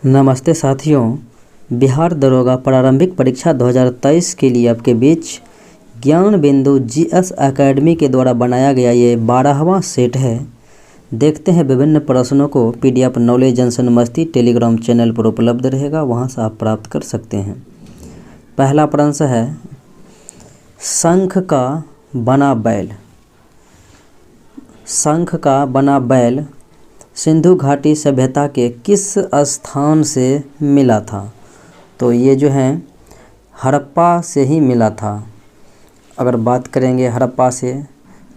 नमस्ते साथियों, बिहार दरोगा प्रारंभिक परीक्षा 2023 के लिए आपके बीच ज्ञान बिंदु जीएस एकेडमी के द्वारा बनाया गया ये 12वां सेट है। देखते हैं विभिन्न प्रश्नों को। पीडीएफ नॉलेज जंक्शन मस्ती टेलीग्राम चैनल पर उपलब्ध रहेगा, वहां से आप प्राप्त कर सकते हैं। पहला प्रश्न है, शंख का बना बैल। शंख का बना बैल सिंधु घाटी सभ्यता के किस स्थान से मिला था? तो ये जो है हड़प्पा से ही मिला था। अगर बात करेंगे हड़प्पा से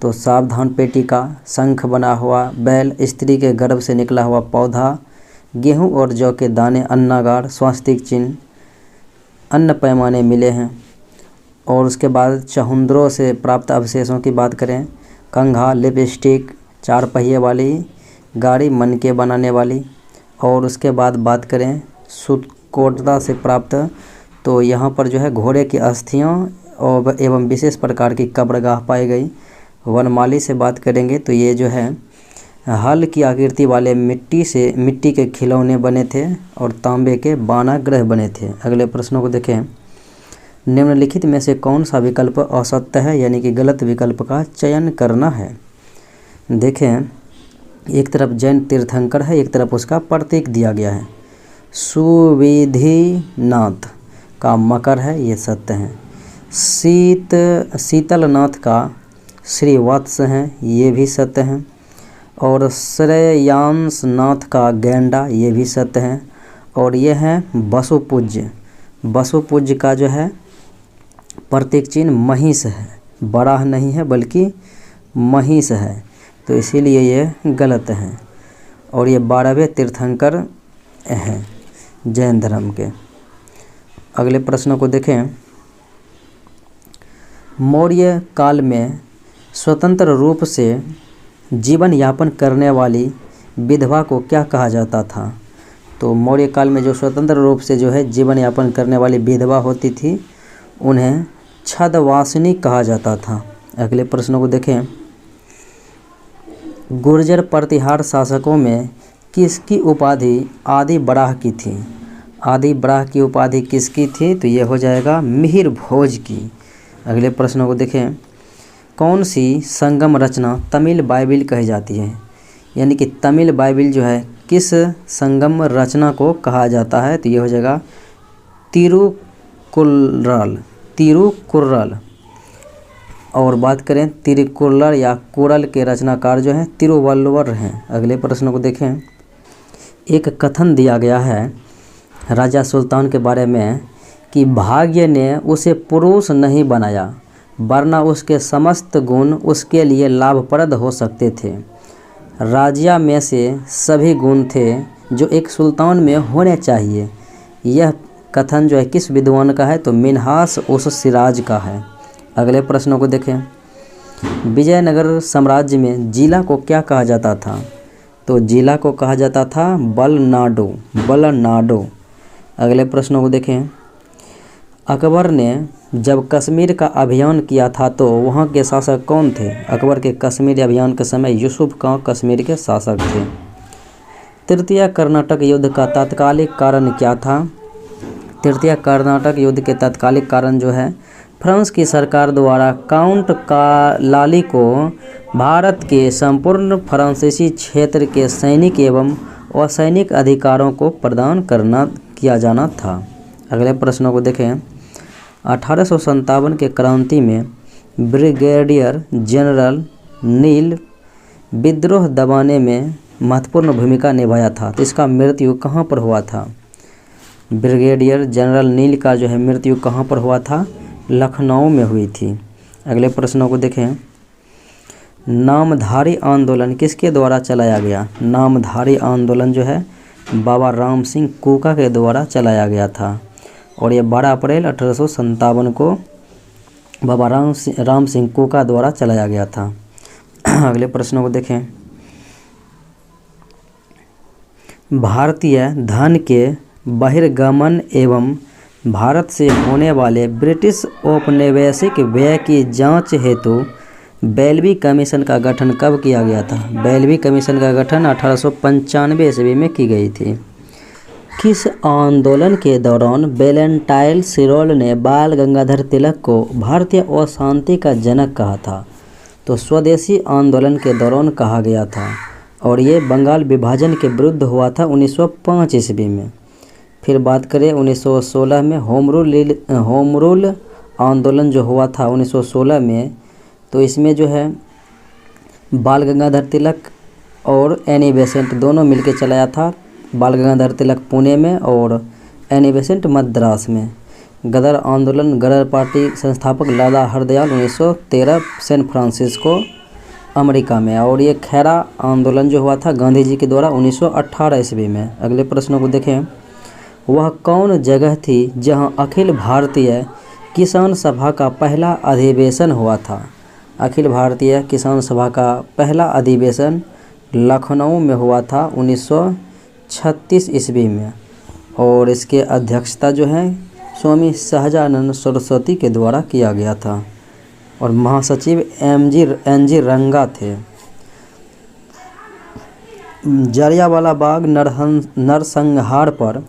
तो सावधान पेटी का, शंख बना हुआ बैल, स्त्री के गर्भ से निकला हुआ पौधा, गेहूं और जौ के दाने, अन्नागार, स्वास्तिक चिन्ह, अन्न पैमाने मिले हैं। और उसके बाद चहुंदरों से प्राप्त अवशेषों की बात करें, कंघा, लिपस्टिक, चार पहिए वाली गाड़ी, मन के बनाने वाली। और उसके बाद बात करें सुतकोटदा से प्राप्त, तो यहाँ पर जो है घोड़े की अस्थियाँ और एवं विशेष प्रकार की कब्रगाह पाई गई। वनमाली से बात करेंगे तो ये जो है हल की आकृति वाले मिट्टी के खिलौने बने थे और तांबे के बानाग्रह बने थे। अगले प्रश्नों को देखें, निम्नलिखित में से कौन सा विकल्प असत्य है, यानी कि गलत विकल्प का चयन करना है। देखें, एक तरफ जैन तीर्थंकर है, एक तरफ उसका प्रतीक दिया गया है। सुविधिनाथ का मकर है, ये सत्य है। शीतलनाथ का श्रीवत्स है, ये भी सत्य है। और श्रेयांशनाथ का गैंडा, ये भी सत्य है। और ये है बसुपूज्य। बसुपूज्य का जो है प्रतीक चिन्ह महिष है, बराह नहीं है बल्कि महिष है, तो इसीलिए ये गलत है। और ये 12वें तीर्थंकर हैं जैन धर्म के। अगले प्रश्नों को देखें, मौर्य काल में स्वतंत्र रूप से जीवन यापन करने वाली विधवा को क्या कहा जाता था? तो मौर्य काल में जो स्वतंत्र रूप से जो है जीवन यापन करने वाली विधवा होती थी, उन्हें छदवासिनी कहा जाता था। अगले प्रश्नों को देखें, गुर्जर प्रतिहार शासकों में किसकी उपाधि आदि बराह की थी? आदि बराह की उपाधि किसकी थी? तो ये हो जाएगा मिहिर भोज की। अगले प्रश्नों को देखें, कौन सी संगम रचना तमिल बाइबिल कही जाती है? यानी कि तमिल बाइबिल जो है किस संगम रचना को कहा जाता है? तो ये हो जाएगा तिरुकुर्रल। और बात करें तिरुकुर्रल या कुरल के रचनाकार जो हैं तिरुवल्लुवर हैं। अगले प्रश्न को देखें, एक कथन दिया गया है राजा सुल्तान के बारे में कि भाग्य ने उसे पुरुष नहीं बनाया, वरना उसके समस्त गुण उसके लिए लाभप्रद हो सकते थे। राजिया में से सभी गुण थे जो एक सुल्तान में होने चाहिए। यह कथन जो है किस विद्वान का है? तो मिन्हास उस सिराज का है। अगले प्रश्नों को देखें, विजयनगर साम्राज्य में जिला को क्या कहा जाता था? तो जिला को कहा जाता था बलनाडो। अगले प्रश्नों को देखें, अकबर ने जब कश्मीर का अभियान किया था तो वहाँ के शासक कौन थे? अकबर के कश्मीर अभियान के समय यूसुफ खां कश्मीर के शासक थे। तृतीय कर्नाटक युद्ध का तात्कालिक कारण क्या था? तृतीय कर्नाटक युद्ध के तात्कालिक कारण जो है फ्रांस की सरकार द्वारा काउंट कालाली को भारत के संपूर्ण फ्रांसीसी क्षेत्र के सैनिक एवं असैनिक अधिकारों को प्रदान किया जाना था। अगले प्रश्नों को देखें, 1857 के क्रांति में ब्रिगेडियर जनरल नील विद्रोह दबाने में महत्वपूर्ण भूमिका निभाया था, तो इसका मृत्यु कहाँ पर हुआ था? ब्रिगेडियर जनरल नील का जो है मृत्यु कहाँ पर हुआ था? लखनऊ में हुई थी। अगले प्रश्नों को देखें, नामधारी आंदोलन किसके द्वारा चलाया गया? नामधारी आंदोलन जो है बाबा राम सिंह कूका के द्वारा चलाया गया था। और ये 12 अप्रैल 1857 को बाबा राम सिंह कूका द्वारा चलाया गया था। अगले प्रश्नों को देखें, भारतीय धन के बहिर्गमन एवं भारत से होने वाले ब्रिटिश औपनिवेशिक व्यय की जांच हेतु बेल्वी कमीशन का गठन कब किया गया था? बेल्वी कमीशन का गठन 1895 ईस्वी में की गई थी। किस आंदोलन के दौरान वैलेंटाइन सिरोल ने बाल गंगाधर तिलक को भारतीय अशांति का जनक कहा था? तो स्वदेशी आंदोलन के दौरान कहा गया था और ये बंगाल विभाजन के विरुद्ध हुआ था 1905 ईस्वी में। फिर बात करें 1916 में होम रूल आंदोलन जो हुआ था 1916 में, तो इसमें जो है बाल गंगाधर तिलक और एनी बेसेंट दोनों मिलकर चलाया था। बाल गंगाधर तिलक पुणे में और एनी बेसेंट मद्रास में। गदर आंदोलन गदर पार्टी संस्थापक लाला हरदयाल 1913 सैन फ्रांसिस्को अमेरिका में। और ये खैरा आंदोलन जो हुआ था गांधी जी के द्वारा 1918 ईस्वी में। अगले प्रश्नों को देखें, वह कौन जगह थी जहां अखिल भारतीय किसान सभा का पहला अधिवेशन हुआ था? अखिल भारतीय किसान सभा का पहला अधिवेशन लखनऊ में हुआ था 1936 ईस्वी में और इसके अध्यक्षता जो है स्वामी सहजानंद सरस्वती के द्वारा किया गया था और महासचिव एन जी रंगा थे। जलियांवाला बाग नरसंहार पर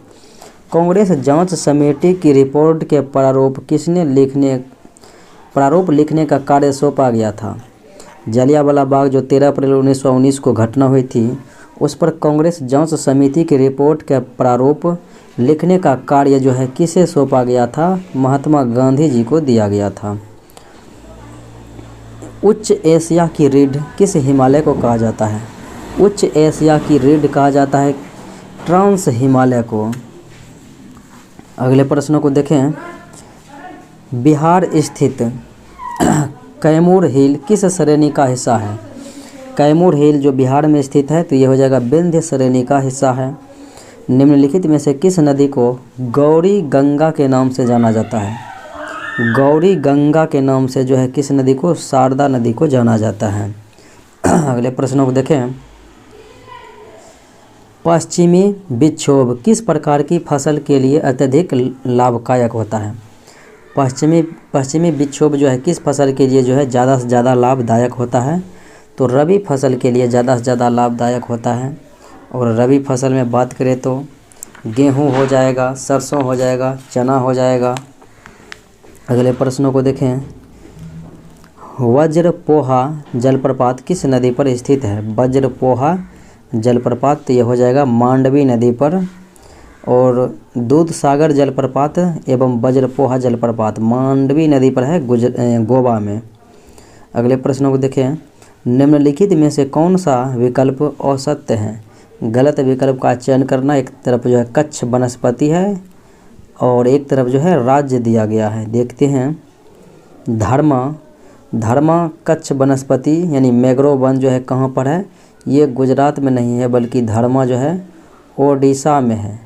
कांग्रेस जांच समिति की रिपोर्ट के प्रारूप लिखने का कार्य सौंपा गया था। जलियांवाला बाग जो 13 अप्रैल 1919 को घटना हुई थी, उस पर कांग्रेस जांच समिति की रिपोर्ट के प्रारूप लिखने का कार्य जो है किसे सौंपा गया था? महात्मा गांधी जी को दिया गया था। उच्च एशिया की रीढ़ किस हिमालय को कहा जाता है? उच्च एशिया की रीढ़ कहा जाता है ट्रांस हिमालय को। अगले प्रश्नों को देखें, बिहार स्थित कैमूर हिल किस श्रेणी का हिस्सा है? कैमूर हिल जो बिहार में स्थित है तो ये हो जाएगा विंध्य श्रेणी का हिस्सा है। निम्नलिखित में से किस नदी को गौरी गंगा के नाम से जाना जाता है? गौरी गंगा के नाम से जो है किस नदी को? शारदा नदी को जाना जाता है। अगले प्रश्नों को देखें, पश्चिमी विक्षोभ किस प्रकार की फसल के लिए अत्यधिक लाभदायक होता है? पश्चिमी विक्षोभ जो है किस फसल के लिए जो है ज़्यादा से ज़्यादा लाभदायक होता है? तो रबी फसल के लिए ज़्यादा से ज़्यादा लाभदायक होता है। और रबी फसल में बात करें तो गेहूं हो जाएगा, सरसों हो जाएगा, चना हो जाएगा। अगले प्रश्नों को देखें, वज्रपोहा जलप्रपात किस नदी पर स्थित है? वज्रपोहा जलप्रपात तो ये हो जाएगा मांडवी नदी पर। और दूध सागर जलप्रपात एवं वज्रपोहा जलप्रपात मांडवी नदी पर है गोवा में। अगले प्रश्नों को देखें, निम्नलिखित में से कौन सा विकल्प असत्य है? गलत विकल्प का चयन करना। एक तरफ जो है कच्छ वनस्पति है और एक तरफ जो है राज्य दिया गया है। देखते हैं, धर्मा कच्छ वनस्पति यानी मैंग्रोव वन जो है कहाँ पर है? ये गुजरात में नहीं है बल्कि धर्मा जो है ओडिशा में है।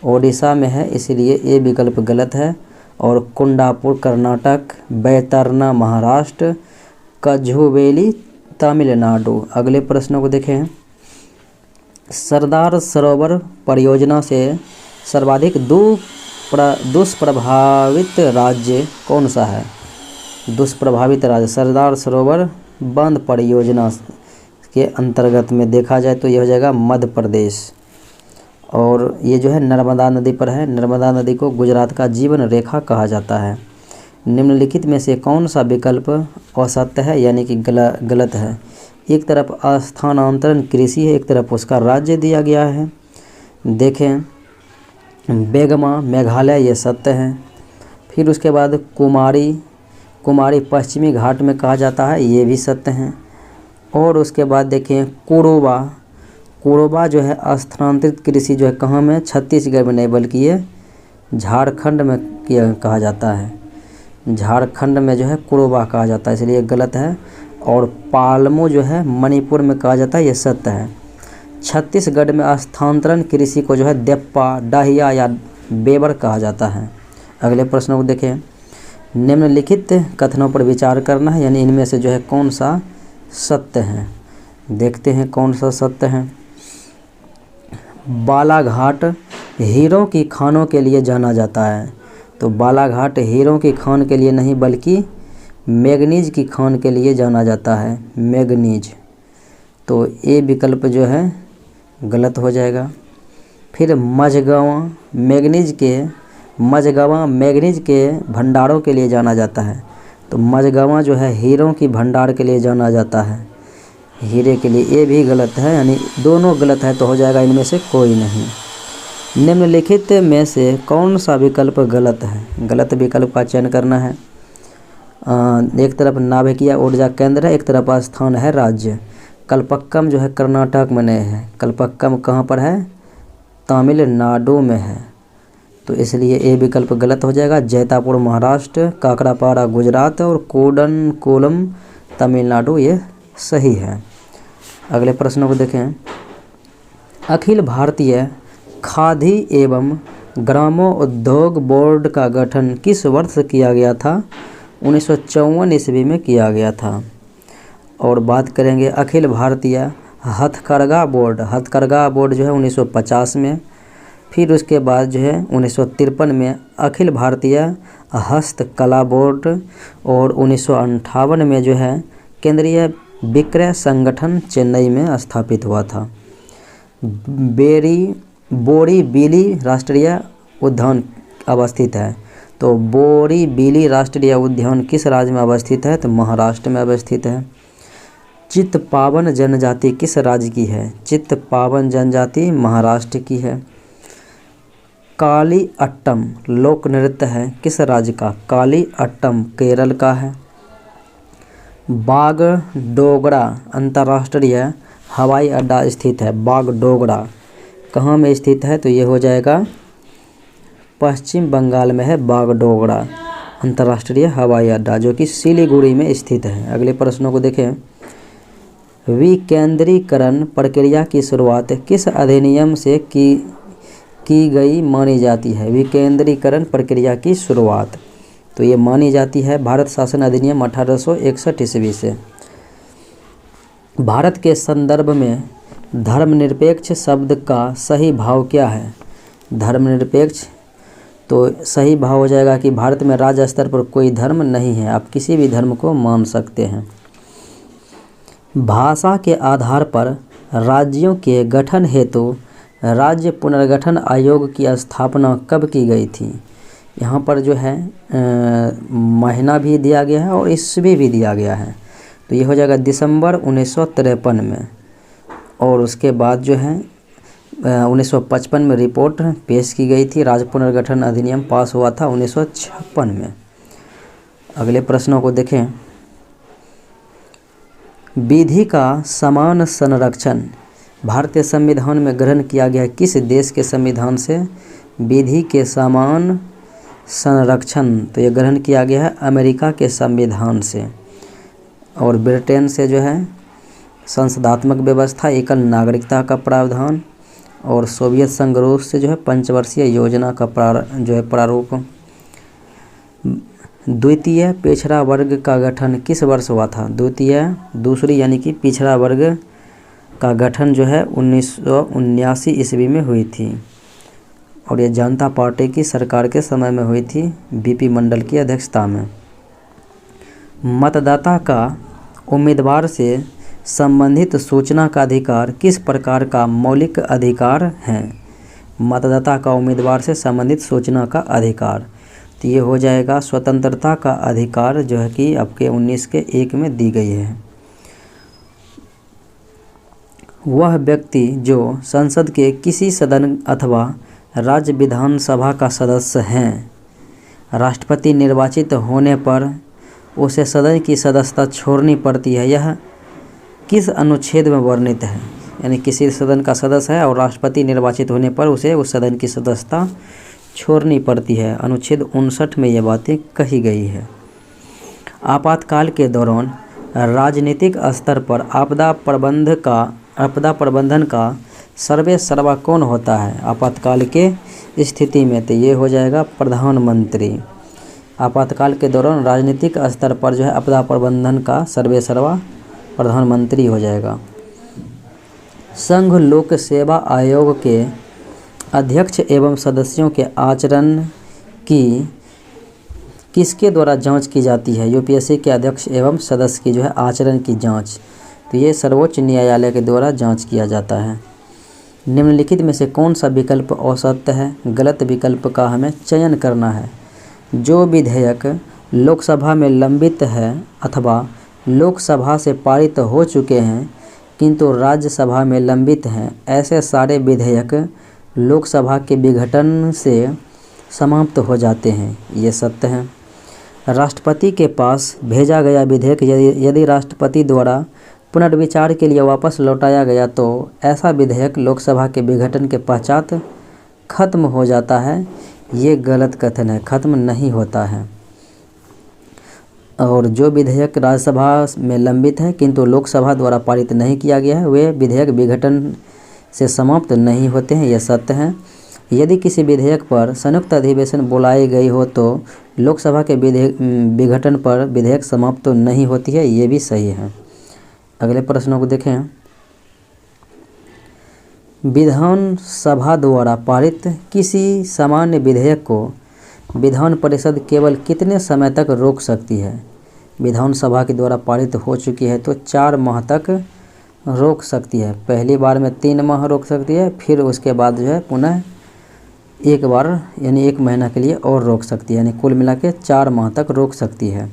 ओडिशा में है, इसलिए ये विकल्प गलत है। और कुंडापुर कर्नाटक, बैतरना महाराष्ट्र, कझुवेली तमिलनाडु। अगले प्रश्नों को देखें, सरदार सरोवर परियोजना से सर्वाधिक दुष्प्रभावित राज्य कौन सा है? दुष्प्रभावित राज्य सरदार सरोवर बांध परियोजना के अंतर्गत में देखा जाए तो ये हो जाएगा मध्य प्रदेश। और ये जो है नर्मदा नदी पर है। नर्मदा नदी को गुजरात का जीवन रेखा कहा जाता है। निम्नलिखित में से कौन सा विकल्प असत्य है यानी कि गलत है? एक तरफ स्थानांतरण कृषि है, एक तरफ उसका राज्य दिया गया है। देखें, बेगमा मेघालय ये सत्य है। फिर उसके बाद कुमारी पश्चिमी घाट में कहा जाता है, ये भी सत्य है। और उसके बाद देखें कोरोबा जो है स्थानांतरित कृषि जो है कहाँ में? छत्तीसगढ़ में नहीं बल्कि ये झारखंड में कहा जाता है। झारखंड में जो है कोरोबा कहा जाता है, इसलिए गलत है। और पालमो जो है मणिपुर में कहा जाता है, ये सत्य है। छत्तीसगढ़ में स्थानांतरण कृषि को जो है देप्पा, डाहिया या बेबर कहा जाता है। अगले प्रश्नों को देखें, निम्नलिखित कथनों पर विचार करना है यानी इनमें से जो है कौन सा सत्य है। देखते हैं कौन सा सत्य है। बालाघाट हीरों की खानों के लिए जाना जाता है। तो बालाघाट हीरों की खान के लिए नहीं बल्कि मैग्नीज की खान के लिए जाना जाता है, मैग्नीज। तो ये विकल्प जो है गलत हो जाएगा। फिर मझगवां मैंगनीज के भंडारों के लिए जाना जाता है। तो मझगवां जो है हीरों की भंडार के लिए जाना जाता है, हीरे के लिए। ये भी गलत है, यानी दोनों गलत है, तो हो जाएगा इनमें से कोई नहीं। निम्नलिखित में से कौन सा विकल्प गलत है? गलत विकल्प का चयन करना है। एक तरफ नाभिकीय ऊर्जा केंद्र है, एक तरफ स्थान है राज्य। कल्पक्कम जो है कर्नाटक में नहीं है। कल्पक्कम कहाँ पर है? तमिलनाडु में है, तो इसलिए ए विकल्प गलत हो जाएगा। जैतापुर महाराष्ट्र, काकरापारा गुजरात और कोडनकोलम तमिलनाडु ये सही है। अगले प्रश्नों को देखें। अखिल भारतीय खादी एवं ग्रामोद्योग बोर्ड का गठन किस वर्ष किया गया था? 1954 ईस्वी में किया गया था। और बात करेंगे अखिल भारतीय हथकरघा बोर्ड जो है 1950 में। फिर उसके बाद जो है 1953 में अखिल भारतीय हस्तकला बोर्ड, और 1958 में जो है केंद्रीय विक्रय संगठन चेन्नई में स्थापित हुआ था। बोरीबिली राष्ट्रीय उद्यान अवस्थित है। तो बोरीबिली राष्ट्रीय उद्यान किस राज्य में अवस्थित है? तो महाराष्ट्र में अवस्थित है। चित्पावन जनजाति किस राज्य की है? चित्पावन जनजाति महाराष्ट्र की है। काली अट्टम लोक नृत्य है किस राज्य का? काली अट्टम केरल का है। बागडोगरा अंतर्राष्ट्रीय हवाई अड्डा स्थित है। बागडोगरा कहाँ में स्थित है? तो ये हो जाएगा पश्चिम बंगाल में है बागडोगरा अंतर्राष्ट्रीय हवाई अड्डा, जो कि सिलीगुड़ी में स्थित है। अगले प्रश्नों को देखें। विकेंद्रीकरण प्रक्रिया की शुरुआत किस अधिनियम से की गई मानी जाती है? विकेंद्रीकरण प्रक्रिया की शुरुआत तो ये मानी जाती है भारत शासन अधिनियम 1861 ईस्वी से। भारत के संदर्भ में धर्मनिरपेक्ष शब्द का सही भाव क्या है? धर्मनिरपेक्ष तो सही भाव हो जाएगा कि भारत में राज्य स्तर पर कोई धर्म नहीं है, आप किसी भी धर्म को मान सकते हैं। भाषा के आधार पर राज्यों के गठन हेतु राज्य पुनर्गठन आयोग की स्थापना कब की गई थी? यहाँ पर जो है महीना भी दिया गया है और ईस्वी भी दिया गया है, तो ये हो जाएगा दिसंबर 1953 में। और उसके बाद जो है 1955 में रिपोर्ट पेश की गई थी। राज्य पुनर्गठन अधिनियम पास हुआ था 1956 में। अगले प्रश्नों को देखें। विधि का समान संरक्षण भारतीय संविधान में ग्रहण किया गया किस देश के संविधान से? विधि के समान संरक्षण तो ये ग्रहण किया गया है अमेरिका के संविधान से। और ब्रिटेन से जो है संसदात्मक व्यवस्था, एकल नागरिकता का प्रावधान, और सोवियत संघ रूस से जो है पंचवर्षीय योजना का प्रारूप। द्वितीय पिछड़ा वर्ग का गठन किस वर्ष हुआ था? दूसरी यानी कि पिछड़ा वर्ग का गठन जो है 1979 ईस्वी में हुई थी, और ये जनता पार्टी की सरकार के समय में हुई थी, बीपी मंडल की अध्यक्षता में। मतदाता का उम्मीदवार से संबंधित सूचना का अधिकार किस प्रकार का मौलिक अधिकार है? मतदाता का उम्मीदवार से संबंधित सूचना का अधिकार तो ये हो जाएगा स्वतंत्रता का अधिकार, जो है कि आपके 19(1) में दी गई है। वह व्यक्ति जो संसद के किसी सदन अथवा राज्य विधानसभा का सदस्य हैं, राष्ट्रपति निर्वाचित होने पर उसे सदन की सदस्यता छोड़नी पड़ती है, यह किस अनुच्छेद में वर्णित है? यानी किसी सदन का सदस्य है और राष्ट्रपति निर्वाचित होने पर उसे उस सदन की सदस्यता छोड़नी पड़ती है। अनुच्छेद 59 में ये बातें कही गई है। आपातकाल के दौरान राजनीतिक स्तर पर आपदा प्रबंधन का सर्वे सर्वा कौन होता है? आपातकाल के स्थिति में तो ये हो जाएगा प्रधानमंत्री। आपातकाल के दौरान राजनीतिक स्तर पर जो है आपदा प्रबंधन का सर्वे सर्वा प्रधानमंत्री हो जाएगा। संघ लोक सेवा आयोग के अध्यक्ष एवं सदस्यों के आचरण की किसके द्वारा जांच की जाती है? यूपीएससी के अध्यक्ष एवं सदस्य की जो है आचरण की जांच तो ये सर्वोच्च न्यायालय के द्वारा जांच किया जाता है। निम्नलिखित में से कौन सा विकल्प असत्य है? गलत विकल्प का हमें चयन करना है। जो विधेयक लोकसभा में लंबित है अथवा लोकसभा से पारित हो चुके हैं किंतु राज्यसभा में लंबित हैं, ऐसे सारे विधेयक लोकसभा के विघटन से समाप्त हो जाते हैं, ये सत्य है। राष्ट्रपति के पास भेजा गया विधेयक यदि राष्ट्रपति द्वारा पुनर्विचार के लिए वापस लौटाया गया तो ऐसा विधेयक लोकसभा के विघटन के पश्चात खत्म हो जाता है, ये गलत कथन है, खत्म नहीं होता है। और जो विधेयक राज्यसभा में लंबित है किंतु लोकसभा द्वारा पारित नहीं किया गया है, वे विधेयक विघटन से समाप्त नहीं होते हैं, यह सत्य है। यदि किसी विधेयक पर संयुक्त अधिवेशन बुलाई गई हो तो लोकसभा के विघटन पर विधेयक समाप्त नहीं होती है, ये भी सही है। अगले प्रश्नों को देखें। विधानसभा द्वारा पारित किसी सामान्य विधेयक को विधान परिषद केवल कितने समय तक रोक सकती है? विधानसभा के द्वारा पारित हो चुकी है तो 4 माह तक रोक सकती है। पहली बार में 3 माह रोक सकती है, फिर उसके बाद जो है पुनः एक बार यानी 1 महीना के लिए और रोक सकती है, यानी कुल मिला के 4 माह तक रोक सकती है।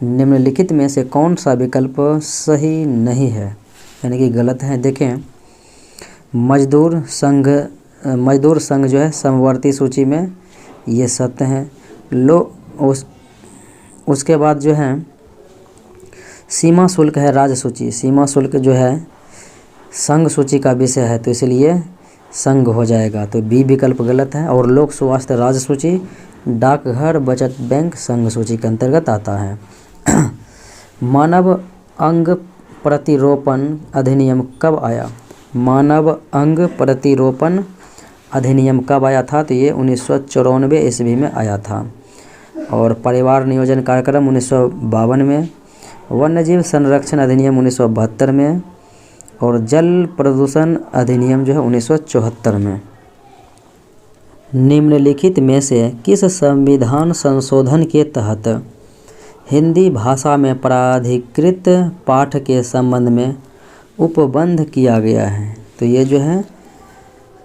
निम्नलिखित में से कौन सा विकल्प सही नहीं है, यानी कि गलत है? देखें, मजदूर संघ जो है समवर्ती सूची में, ये सत्य है। उसके बाद जो है सीमा शुल्क है राज्य सूची, सीमा शुल्क जो है संघ सूची का विषय है तो इसलिए संघ हो जाएगा, तो बी विकल्प गलत है। और लोक स्वास्थ्य राज्य सूची, डाकघर बचत बैंक संघ सूची के अंतर्गत आता है। मानव अंग प्रतिरोपण अधिनियम कब आया? मानव अंग प्रतिरोपण अधिनियम कब आया था? तो ये 1994 ईस्वी में आया था। और परिवार नियोजन कार्यक्रम 1952 में, वन्यजीव संरक्षण अधिनियम 1972 में, और जल प्रदूषण अधिनियम जो है 1974 में। निम्नलिखित में से किस संविधान संशोधन के तहत हिंदी भाषा में प्राधिकृत पाठ के संबंध में उपबंध किया गया है? तो ये जो है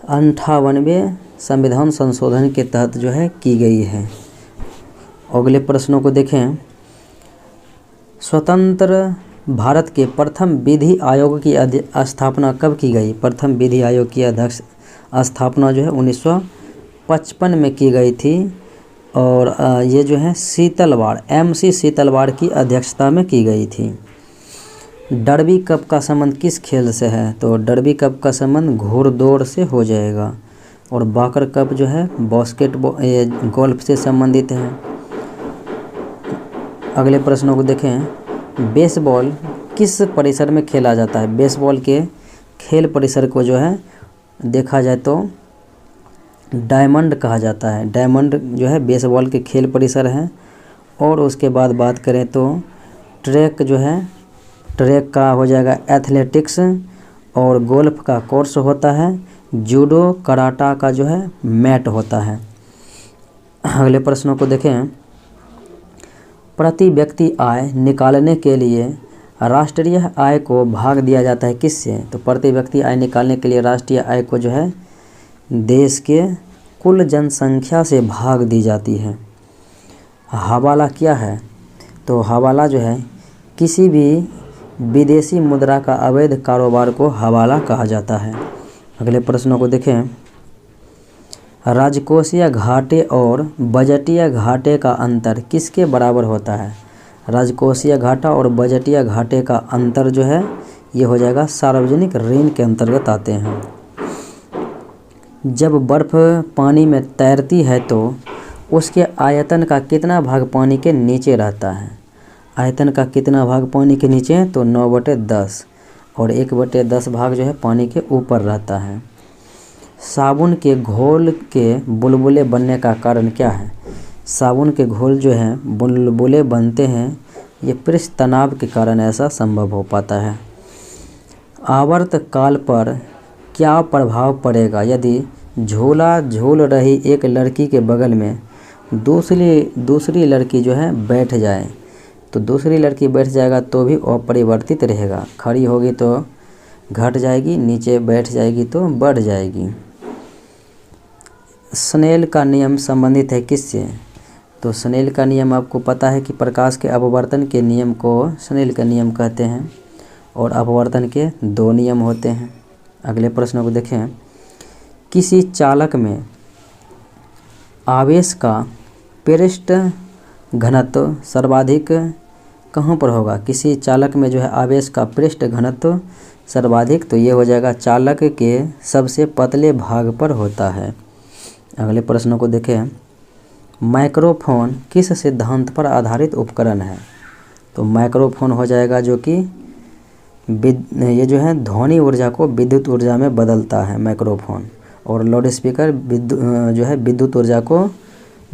58वें संविधान संशोधन के तहत जो है की गई है। अगले प्रश्नों को देखें। स्वतंत्र भारत के प्रथम विधि आयोग की स्थापना कब की गई? प्रथम विधि आयोग की स्थापना जो है 1955 में की गई थी। और ये जो है शीतलवाड़, MC शीतलवाड़ की अध्यक्षता में की गई थी। डर्बी कप का संबंध किस खेल से है? तो डर्बी कप का संबंध घोड़दौड़ से हो जाएगा। और बाकर कप जो है बास्केटबॉल गोल्फ से संबंधित है। अगले प्रश्नों को देखें। बेसबॉल किस परिसर में खेला जाता है? बेसबॉल के खेल परिसर को जो है देखा जाए तो डायमंड कहा जाता है। डायमंड जो है बेसबॉल के खेल परिसर है। और उसके बाद बात करें तो ट्रैक जो है, ट्रैक का हो जाएगा एथलेटिक्स। और गोल्फ का कोर्स होता है। जूडो कराटा का जो है मैट होता है। अगले प्रश्नों को देखें। प्रति व्यक्ति आय निकालने के लिए राष्ट्रीय आय को भाग दिया जाता है किससे? तो प्रति व्यक्ति आय निकालने के लिए राष्ट्रीय आय को जो है देश के कुल जनसंख्या से भाग दी जाती है। हवाला क्या है? तो हवाला जो है किसी भी विदेशी मुद्रा का अवैध कारोबार को हवाला कहा जाता है। अगले प्रश्नों को देखें। राजकोषीय घाटे और बजटीय घाटे का अंतर किसके बराबर होता है? राजकोषीय घाटा और बजटीय घाटे का अंतर जो है ये हो जाएगा सार्वजनिक ऋण के अंतर्गत आते हैं। जब बर्फ़ पानी में तैरती है तो उसके आयतन का कितना भाग पानी के नीचे रहता है? आयतन का कितना भाग पानी के नीचे है? तो 9/10 और 1/10 भाग जो है पानी के ऊपर रहता है। साबुन के घोल के बुलबुले बनने का कारण क्या है? साबुन के घोल जो है बुलबुले बनते हैं, ये पृष्ठ तनाव के कारण ऐसा संभव हो पाता है। आवर्त काल पर क्या प्रभाव पड़ेगा यदि झूला झूल रही एक लड़की के बगल में दूसरी लड़की जो है बैठ जाए? तो दूसरी लड़की बैठ जाएगा तो भी अपरिवर्तित रहेगा। खड़ी होगी तो घट जाएगी, नीचे बैठ जाएगी तो बढ़ जाएगी। स्नेल का नियम संबंधित है किससे? तो स्नेल का नियम आपको पता है कि प्रकाश के अपवर्तन के नियम को स्नेल का नियम कहते हैं और अपवर्तन के 2 नियम होते हैं। अगले प्रश्न को देखें। किसी चालक में आवेश का पृष्ठ घनत्व सर्वाधिक कहाँ पर होगा? किसी चालक में जो है आवेश का पृष्ठ घनत्व सर्वाधिक, तो ये हो जाएगा चालक के सबसे पतले भाग पर होता है। अगले प्रश्नों को देखें। माइक्रोफोन किस सिद्धांत पर आधारित उपकरण है? तो माइक्रोफोन हो जाएगा जो कि ये जो है ध्वनि ऊर्जा को विद्युत ऊर्जा में बदलता है माइक्रोफोन, और लाउड स्पीकर जो है विद्युत ऊर्जा को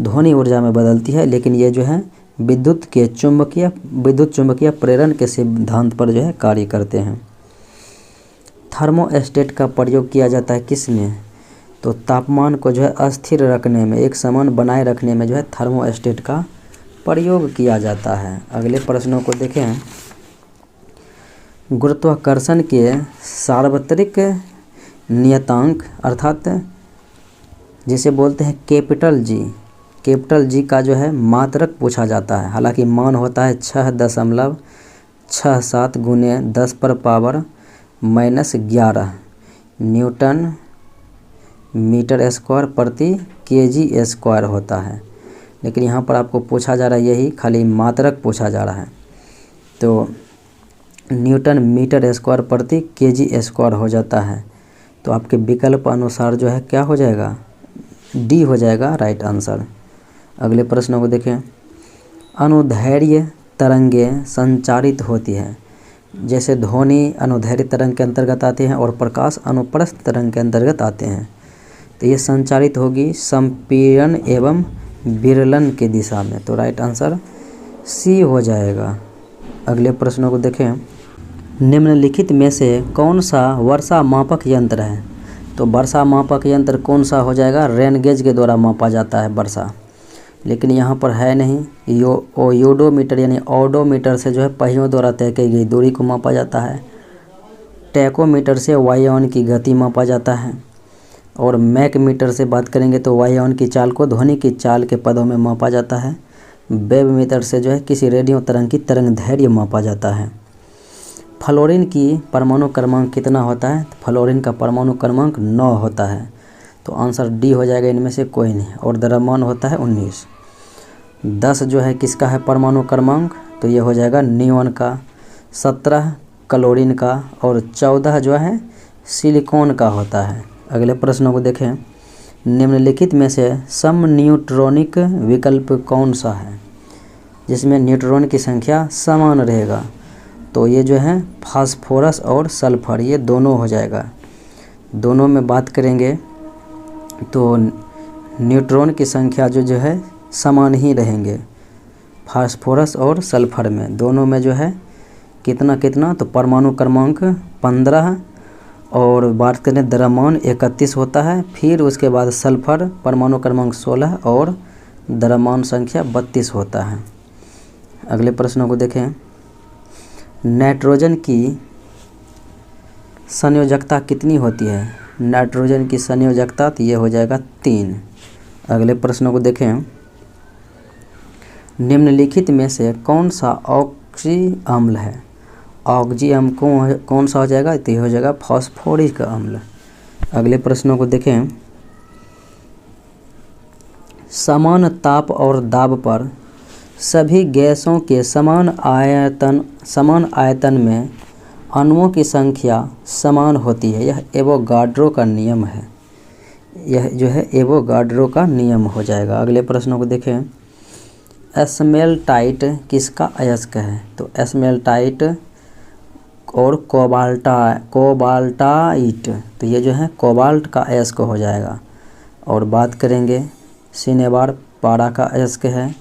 ध्वनि ऊर्जा में बदलती है, लेकिन ये जो है विद्युत चुंबकीय प्रेरण के सिद्धांत पर जो है कार्य करते हैं। थर्मोस्टेट का प्रयोग किया जाता है किसमें? तो तापमान को जो है अस्थिर रखने में, एक समान बनाए रखने में जो है थर्मोस्टेट का प्रयोग किया जाता है। अगले प्रश्नों को देखें। गुरुत्वाकर्षण के सार्वत्रिक नियतांक अर्थात जिसे बोलते हैं कैपिटल जी का जो है मात्रक पूछा जाता है। हालांकि मान होता है 6.67 गुने 10 पर पावर -11 न्यूटन मीटर स्क्वायर प्रति केजी स्क्वायर होता है, लेकिन यहाँ पर आपको पूछा जा रहा है यही खाली मात्रक पूछा जा रहा है, तो न्यूटन मीटर स्क्वायर प्रति केजी स्क्वायर हो जाता है। तो आपके विकल्प अनुसार जो है क्या हो जाएगा? डी हो जाएगा राइट आंसर। अगले प्रश्नों को देखें। अनुदैर्घ्य तरंगें संचारित होती है, जैसे ध्वनि अनुदैर्घ्य तरंग के अंतर्गत आते हैं और प्रकाश अनुप्रस्थ तरंग के अंतर्गत आते हैं। तो ये संचारित होगी संपीड़न एवं विरलन के दिशा में, तो राइट आंसर सी हो जाएगा। अगले प्रश्नों को देखें। निम्नलिखित में से कौन सा वर्षा मापक यंत्र है? तो वर्षा मापक यंत्र कौन सा हो जाएगा? रेन गेज के द्वारा मापा जाता है वर्षा, लेकिन यहाँ पर है नहीं। ओडोमीटर यानी ओडोमीटर से जो है पहियों द्वारा तय की गई दूरी को मापा जाता है। टैकोमीटर से वायुयान की गति मापा जाता है, और मैक मीटर से बात करेंगे तो वायुयान की चाल को ध्वनि की चाल के पदों में मापा जाता है। वेव मीटर से जो है किसी रेडियो तरंग की तरंग दैर्घ्य मापा जाता है। फ्लोरीन की परमाणु क्रमांक कितना होता है? तो फ्लोरीन का परमाणु क्रमांक 9 होता है, तो आंसर डी हो जाएगा, इनमें से कोई नहीं। और द्रव्यमान होता है 19। 10 जो है किसका है परमाणु क्रमांक? तो ये हो जाएगा नियोन का, 17 क्लोरीन का, और 14 जो है सिलिकॉन का होता है। अगले प्रश्नों को देखें। निम्नलिखित में से सम न्यूट्रॉनिक विकल्प कौन सा है जिसमें न्यूट्रॉन की संख्या समान रहेगा? तो ये जो है फास्फोरस और सल्फर, ये दोनों हो जाएगा। दोनों में बात करेंगे तो न्यूट्रॉन की संख्या जो है समान ही रहेंगे फास्फोरस और सल्फर में, दोनों में जो है कितना तो परमाणु क्रमांक 15 और बात करें द्रव्यमान 31 होता है। फिर उसके बाद सल्फर परमाणु क्रमांक 16 और द्रव्यमान संख्या 32 होता है। अगले प्रश्नों को देखें। नाइट्रोजन की संयोजकता कितनी होती है? नाइट्रोजन की संयोजकता तो ये हो जाएगा 3। अगले प्रश्नों को देखें। निम्नलिखित में से कौन सा ऑक्सी अम्ल है? ऑक्सी अम्ल कौन सा हो जाएगा? तो ये हो जाएगा फास्फोरिक अम्ल। अगले प्रश्नों को देखें। समान ताप और दाब पर सभी गैसों के समान आयतन में अणुओं की संख्या समान होती है। यह एवोगाड्रो का नियम है। यह जो है एवोगाड्रो का नियम हो जाएगा। अगले प्रश्नों को देखें। एस्मेल्टाइट किसका अयस्क है? तो एस्मेल्टाइट और कोबाल्टाइट, तो ये जो है कोबाल्ट का अयस्क हो जाएगा। और बात करेंगे सिनेबार पारा का अयस्क है।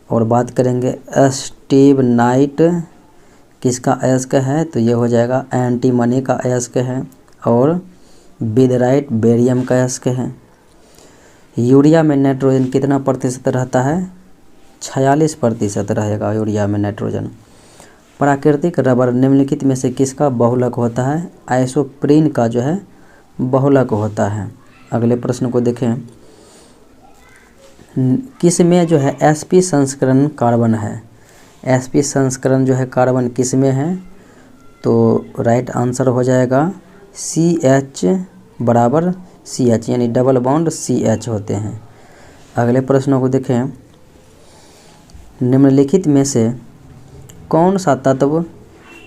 और बात करेंगे स्टीवनाइट किसका अयस्क है? तो ये हो जाएगा एंटीमनी का अयस्क है। और विदराइट बेरियम का अयस्क है। यूरिया में नाइट्रोजन कितना प्रतिशत रहता है? 46% रहेगा यूरिया में नाइट्रोजन। प्राकृतिक रबर निम्नलिखित में से किसका बहुलक होता है? आइसोप्रीन का जो है बहुलक होता है। अगले प्रश्न को देखें, किस में जो है sp संस्करण कार्बन है? sp संस्करण जो है कार्बन किस में है? तो राइट आंसर हो जाएगा CH बराबर CH, यानी डबल बॉन्ड CH होते हैं। अगले प्रश्नों को देखें, निम्नलिखित में से कौन सा तत्व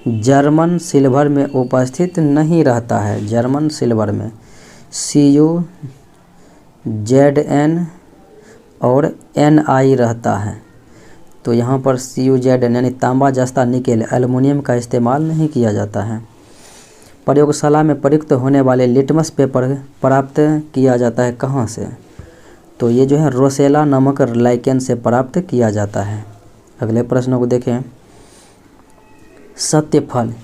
जर्मन सिल्वर में उपस्थित नहीं रहता है? जर्मन सिल्वर में Cu, Zn और Ni रहता है। तो यहाँ पर Cu, Zn यानी तांबा, जस्ता, निकेल, एल्युमिनियम का इस्तेमाल नहीं किया जाता है। प्रयोगशाला में प्रयुक्त होने वाले लिटमस पेपर प्राप्त किया जाता है कहाँ से? तो ये जो है रोसेला नामक लाइकेन से प्राप्त किया जाता है। अगले प्रश्नों को देखें, सत्यफल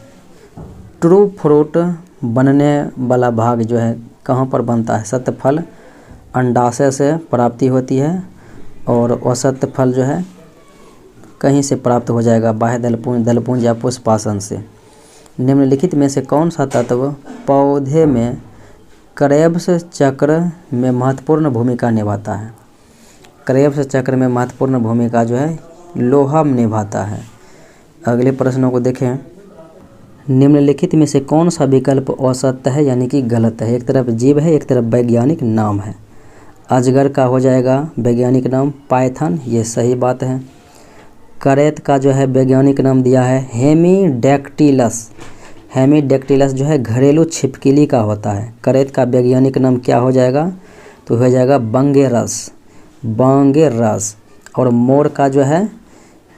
ट्रू फ्रूट बनने वाला भाग जो है कहाँ पर बनता है? सत्यफल अंडाशय से प्राप्ति होती है और असत्य फल जो है कहीं से प्राप्त हो जाएगा? बाह्य दलपुंज या पुष्पासन से। निम्नलिखित में से कौन सा तत्व पौधे में क्रेब्स चक्र में महत्वपूर्ण भूमिका निभाता है? क्रेब्स चक्र में महत्वपूर्ण भूमिका जो है लोहा निभाता है। अगले प्रश्नों को देखें, निम्नलिखित में से कौन सा विकल्प असत्य है यानी कि गलत है? एक तरफ जीव है, एक तरफ वैज्ञानिक नाम है। अजगर का हो जाएगा वैज्ञानिक नाम पाइथन, ये सही बात है। करेत का जो है वैज्ञानिक नाम दिया है हेमीडेक्टिलस। हेमीडेक्टिलस जो है घरेलू छिपकली का होता है। करेत का वैज्ञानिक नाम क्या हो जाएगा? तो हो जाएगा बंगेरस, बांगेरस। और मोर का जो है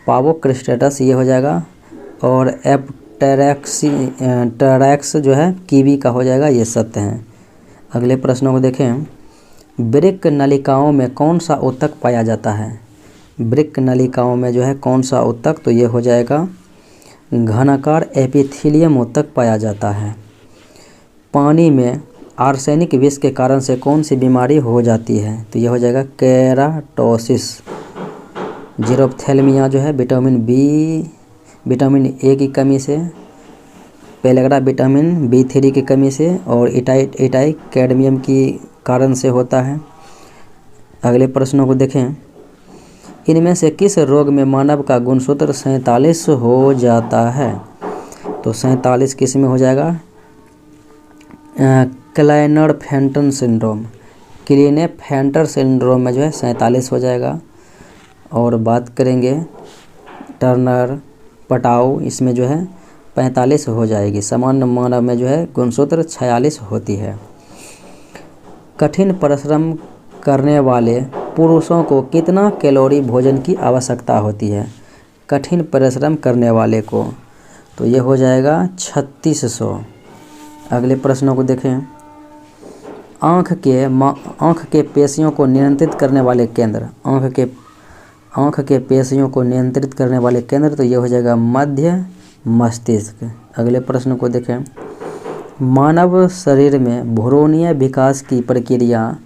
पावोक्रिस्टेटस, ये हो जाएगा। और एप्टेरैक्स जो है कीवी का हो जाएगा, ये सत्य हैं। अगले प्रश्नों को देखें, वृक्क नलिकाओं में कौन सा ऊतक पाया जाता है? वृक्क नलिकाओं में जो है कौन सा ऊतक? तो ये हो जाएगा घनाकार एपिथेलियम ऊतक पाया जाता है। पानी में आर्सेनिक विष के कारण से कौन सी बीमारी हो जाती है? तो ये हो जाएगा केराटोसिस। जीरोप्थेल्मिया जो है विटामिन ए की कमी से, पेलेग्रा विटामिन B3 की कमी से और इटाई कैडमियम की कारण से होता है। अगले प्रश्नों को देखें, इनमें से किस रोग में मानव का गुणसूत्र 47 हो जाता है? तो 47 किस में हो जाएगा? क्लाइनर-फैंटन सिंड्रोम, क्लीने-फैंटर सिंड्रोम में जो है 47 हो जाएगा। और बात करेंगे टर्नर पटाऊ, इसमें जो है 45 हो जाएगी। सामान्य मानव में जो है गुणसूत्र 46 होती है। कठिन परिश्रम करने वाले पुरुषों को कितना कैलोरी भोजन की आवश्यकता होती है? कठिन परिश्रम करने वाले को, तो ये हो जाएगा 3600। अगले प्रश्नों को देखें, आँख के पेशियों को नियंत्रित करने वाले केंद्र, आँख के पेशियों को नियंत्रित करने वाले केंद्र, तो ये हो जाएगा मध्य मस्तिष्क। अगले प्रश्न को देखें, मानव शरीर में भ्रूणीय विकास की प्रक्रिया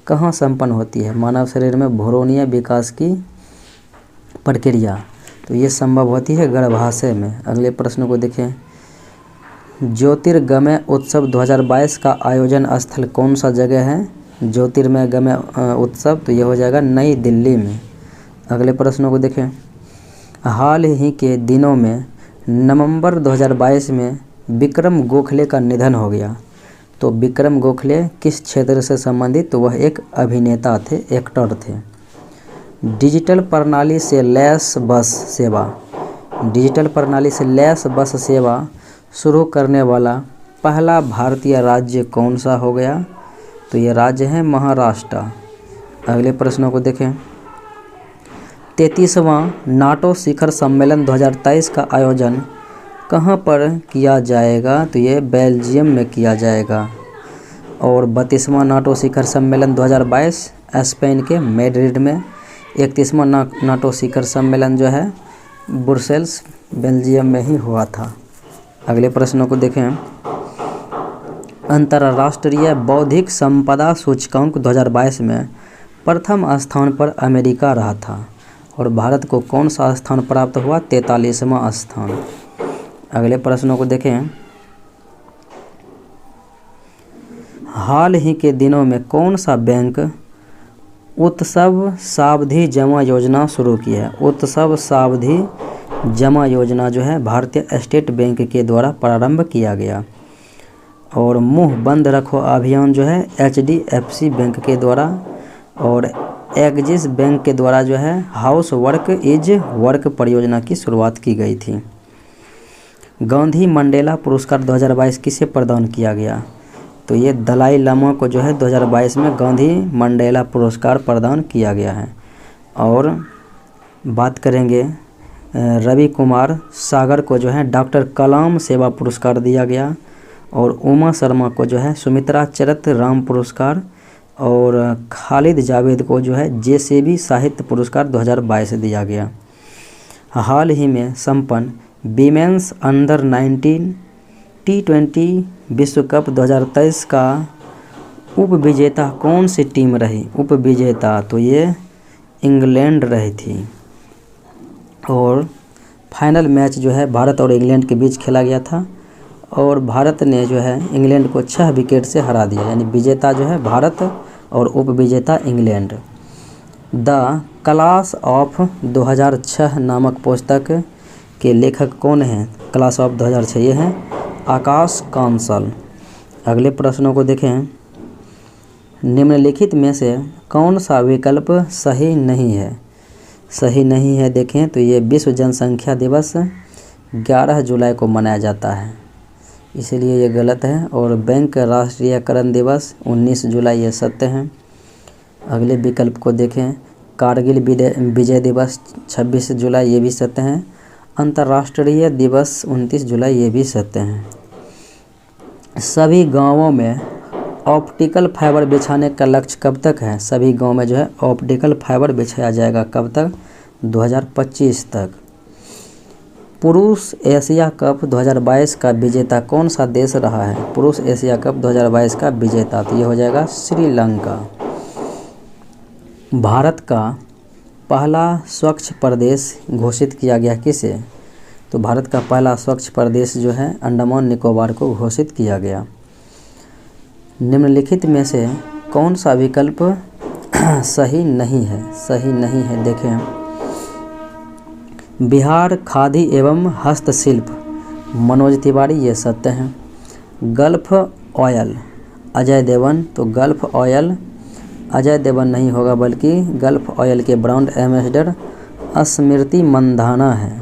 कहाँ संपन्न होती है? मानव शरीर में भ्रूणीय विकास की प्रक्रिया, तो ये संभव होती है गर्भाशय में। अगले प्रश्न को देखें, ज्योतिर्गमय उत्सव 2022 का आयोजन स्थल कौन सा जगह है? ज्योतिर्गमय उत्सव, तो ये हो जाएगा नई दिल्ली में। अगले प्रश्नों को देखें, हाल ही के दिनों में नवंबर 2022 में विक्रम गोखले का निधन हो गया। तो विक्रम गोखले किस क्षेत्र से संबंधित? तो वह एक अभिनेता थे, एक्टर थे। डिजिटल प्रणाली से लैस बस सेवा, डिजिटल प्रणाली से लैस बस सेवा शुरू करने वाला पहला भारतीय राज्य कौन सा हो गया? तो ये राज्य है महाराष्ट्र। अगले प्रश्नों को देखें, 33वां नाटो शिखर सम्मेलन 2023 का आयोजन कहाँ पर किया जाएगा? तो ये बेल्जियम में किया जाएगा। और 32वां नाटो शिखर सम्मेलन 2022 स्पेन के मैड्रिड में। 31वां नाटो शिखर सम्मेलन जो है ब्रुसेल्स बेल्जियम में ही हुआ था। अगले प्रश्नों को देखें, अंतर्राष्ट्रीय बौद्धिक संपदा सूचकांक 2022 में प्रथम स्थान पर अमेरिका रहा था और भारत को कौन सा स्थान प्राप्त हुआ? 43वां स्थान। अगले प्रश्नों को देखें। हाल ही के दिनों में कौन सा बैंक उत्सव सावधि जमा योजना शुरू की है? उत्सव सावधि जमा योजना जो है भारतीय स्टेट बैंक के द्वारा प्रारंभ किया गया। और मुंह बंद रखो अभियान जो है HDFC बैंक के द्वारा और एक्सिस बैंक के द्वारा जो है हाउस वर्क इज वर्क परियोजना की शुरुआत की गई थी। गांधी मंडेला पुरस्कार 2022 किसे प्रदान किया गया? तो ये दलाई लामा को जो है 2022 में गांधी मंडेला पुरस्कार प्रदान किया गया है। और बात करेंगे रवि कुमार सागर को जो है डॉक्टर कलाम सेवा पुरस्कार दिया गया। और उमा शर्मा को जो है सुमित्रा चरित राम पुरस्कार और खालिद जावेद को जो है JCB साहित्य पुरस्कार 2022 दिया गया। हाल ही में संपन्न वीमेंस अंडर 19 T20 विश्व कप 2023 का उपविजेता कौन सी टीम रही? उपविजेता तो ये इंग्लैंड रही थी। और फाइनल मैच जो है भारत और इंग्लैंड के बीच खेला गया था और भारत ने जो है इंग्लैंड को 6 विकेट से हरा दिया। यानी विजेता जो है भारत और उपविजेता इंग्लैंड। द क्लास ऑफ 2006 नामक पुस्तक के लेखक कौन हैं? क्लास ऑफ 2006 ये हैं आकाश कांसल। अगले प्रश्नों को देखें। निम्नलिखित में से कौन सा विकल्प सही नहीं है? सही नहीं है देखें तो ये विश्व जनसंख्या दिवस 11 जुलाई को मनाया जाता है, इसीलिए ये गलत है। और बैंक राष्ट्रीयकरण दिवस 19 जुलाई ये सत्य है। अगले विकल्प को देखें। कारगिल विजय दिवस 26 जुलाई ये भी सत्य है। अंतर्राष्ट्रीय दिवस 29 जुलाई ये भी सत्य हैं। सभी गांवों में ऑप्टिकल फाइबर बिछाने का लक्ष्य कब तक है? सभी गांव में जो है ऑप्टिकल फाइबर बिछाया जाएगा कब तक? 2025 तक। पुरुष एशिया कप 2022 का विजेता कौन सा देश रहा है? पुरुष एशिया कप 2022 का विजेता तो ये हो जाएगा श्रीलंका। भारत का पहला स्वच्छ प्रदेश घोषित किया गया किसे? तो भारत का पहला स्वच्छ प्रदेश जो है अंडमान निकोबार को घोषित किया गया। निम्नलिखित में से कौन सा विकल्प सही नहीं है? सही नहीं है देखें। बिहार खादी एवं हस्तशिल्प मनोज तिवारी ये सत्य हैं। गल्फ ऑयल अजय देवगन तो गल्फ ऑयल अजय देवगन नहीं होगा बल्कि गल्फ ऑयल के ब्रांड एम्बेसडर स्मृति मंधाना है।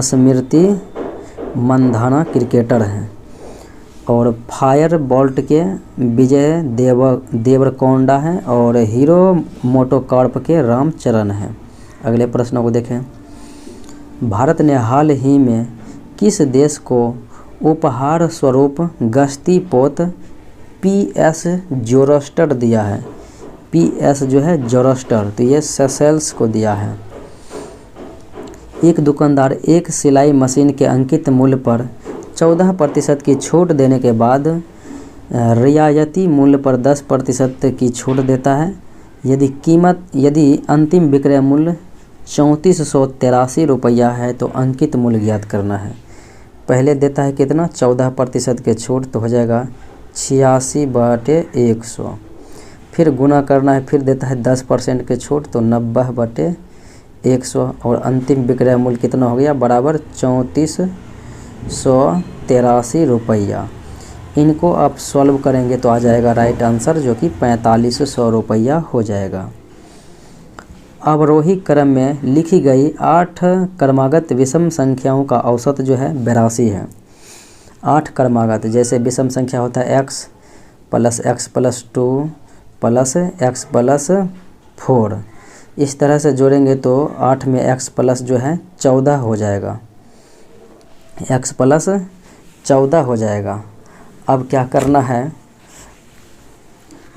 स्मृति मंधाना क्रिकेटर हैं। और फायर बोल्ट के विजय देवरकोंडा हैं और हीरो मोटोकॉर्प के रामचरण हैं। अगले प्रश्नों को देखें। भारत ने हाल ही में किस देश को उपहार स्वरूप गश्ती पोत PS जोरस्टर दिया है? PS जो है जोरस्टर तो ये सेशेल्स को दिया है। एक दुकानदार एक सिलाई मशीन के अंकित मूल्य पर 14% की छूट देने के बाद रियायती मूल्य पर 10% की छूट देता है। यदि अंतिम विक्रय मूल्य 3483 रुपया है तो अंकित मूल्य ज्ञात करना है। पहले देता है कितना? 14% के छूट तो हो जाएगा 86/100। फिर गुना करना है, फिर देता है 10% के छूट तो 90/100 और अंतिम विक्रय मूल्य कितना हो गया? बराबर 3483 रुपया। इनको आप सॉल्व करेंगे तो आ जाएगा राइट आंसर जो कि 4500 रुपया हो जाएगा। अवरोही क्रम में लिखी गई 8 क्रमागत विषम संख्याओं का औसत जो है 82 है। 8 क्रमागत जैसे विषम संख्या होता है x + x + 2 + x + 4, इस तरह से जोड़ेंगे तो 8 में x प्लस जो है 14 हो जाएगा। x + 14 हो जाएगा। अब क्या करना है,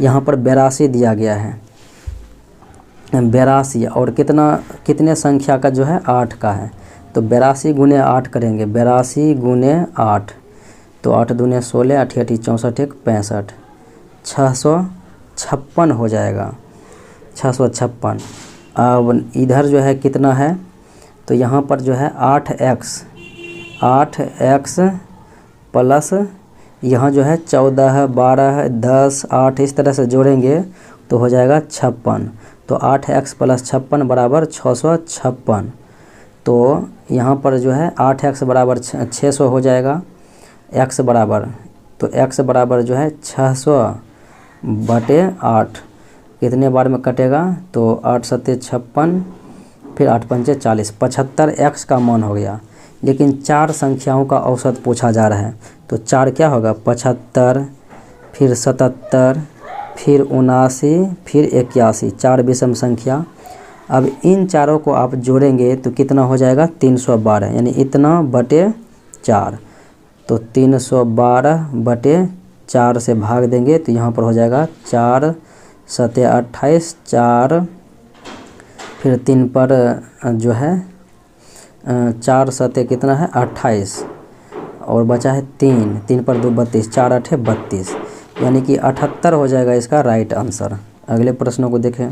यहाँ पर 82 दिया गया है। 82 और कितने संख्या का जो है 8 का है तो 82 × 8 करेंगे। 82 × 8 तो 8 दूने 16, 8 × 8 64, 65, 656 हो जाएगा। 656। अब इधर जो है कितना है तो यहाँ पर जो है 8x प्लस यहाँ जो है 14, 12, 10, 8 इस तरह से जोड़ेंगे तो हो जाएगा 56। तो 8x प्लस 56 बराबर 656। तो यहाँ पर जो है 8x बराबर 600 हो जाएगा। x बराबर, तो x बराबर जो है 600/8 कितने बार में कटेगा, तो 8 सत्ते 56, फिर 8 पंचे 40, 75x का मान हो गया। लेकिन 4 संख्याओं का औसत पूछा जा रहा है, तो 4 क्या होगा, 75, फिर 77, फिर 79, फिर 81, 4 विषम संख्या। अब इन चारों को आप जोड़ेंगे तो कितना हो जाएगा, 312, यानी इतना बटे 4। तो 312/4 से भाग देंगे तो यहाँ पर हो जाएगा 4 सत्ते 28, 4 फिर 3 पर जो है 4 सत्ते कितना है 28 और बचा है 3 पर 2 32, 4 8 32, यानी कि 78 हो जाएगा इसका राइट आंसर। अगले प्रश्नों को देखें।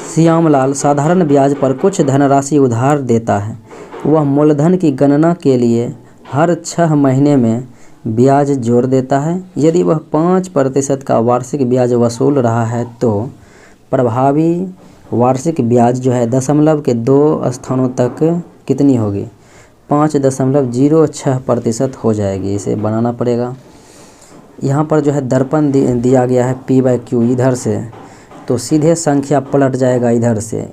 श्यामलाल साधारण ब्याज पर कुछ धनराशि उधार देता है। वह मूलधन की गणना के लिए हर 6 महीने में ब्याज जोड़ देता है। यदि वह 5% का वार्षिक ब्याज वसूल रहा है तो प्रभावी वार्षिक ब्याज जो है दशमलव के 2 स्थानों तक कितनी होगी, 5.06% हो जाएगी। इसे बनाना पड़ेगा। यहाँ पर जो है दर्पण दिया गया है P/Q इधर से, तो सीधे संख्या पलट जाएगा इधर से।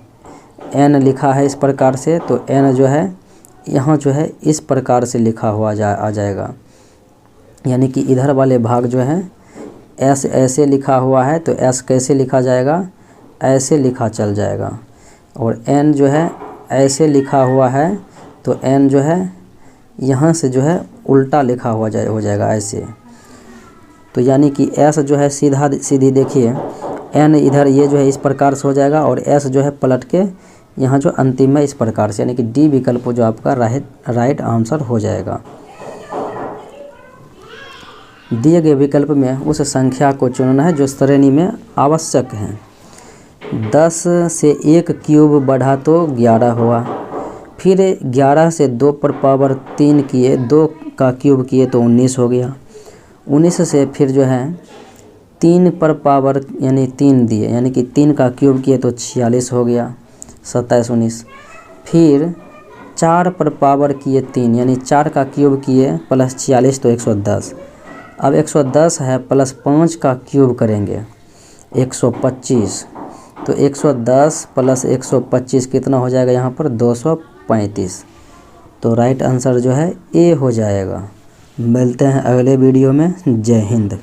n लिखा है इस प्रकार से, तो n जो है यहाँ जो है इस प्रकार से लिखा हुआ आ जाएगा, यानी कि इधर वाले भाग जो है s ऐसे लिखा हुआ है, तो s कैसे लिखा जाएगा, ऐसे लिखा चल जाएगा। और n जो है ऐसे लिखा हुआ है, तो n जो है यहाँ से जो है उल्टा लिखा हुआ हो जाएगा ऐसे। तो यानी कि s जो है सीधी देखिए, n इधर ये जो है इस प्रकार से हो जाएगा और s जो है पलट के यहाँ जो अंतिम है इस प्रकार से, यानी कि डी विकल्प जो आपका राइट आंसर हो जाएगा। दिए गए विकल्प में उस संख्या को चुनना है जो श्रेणी में आवश्यक है। 10 से 1 क्यूब बढ़ा तो 11 हुआ, फिर 11 से 2 पर पावर 3 किए, 2 का क्यूब किए तो 19 हो गया। 19 से फिर जो है 3 पर पावर यानी 3 दिए, यानी कि 3 का क्यूब किए तो 46 हो गया, 27 19। फिर 4 पर पावर किए 3, यानी 4 का क्यूब किए प्लस 46 तो 110। अब 110 है प्लस 5 का क्यूब करेंगे 125, तो 110 प्लस 125 कितना हो जाएगा यहाँ पर 235। तो राइट आंसर जो है ए हो जाएगा। मिलते हैं अगले वीडियो में। जय हिंद।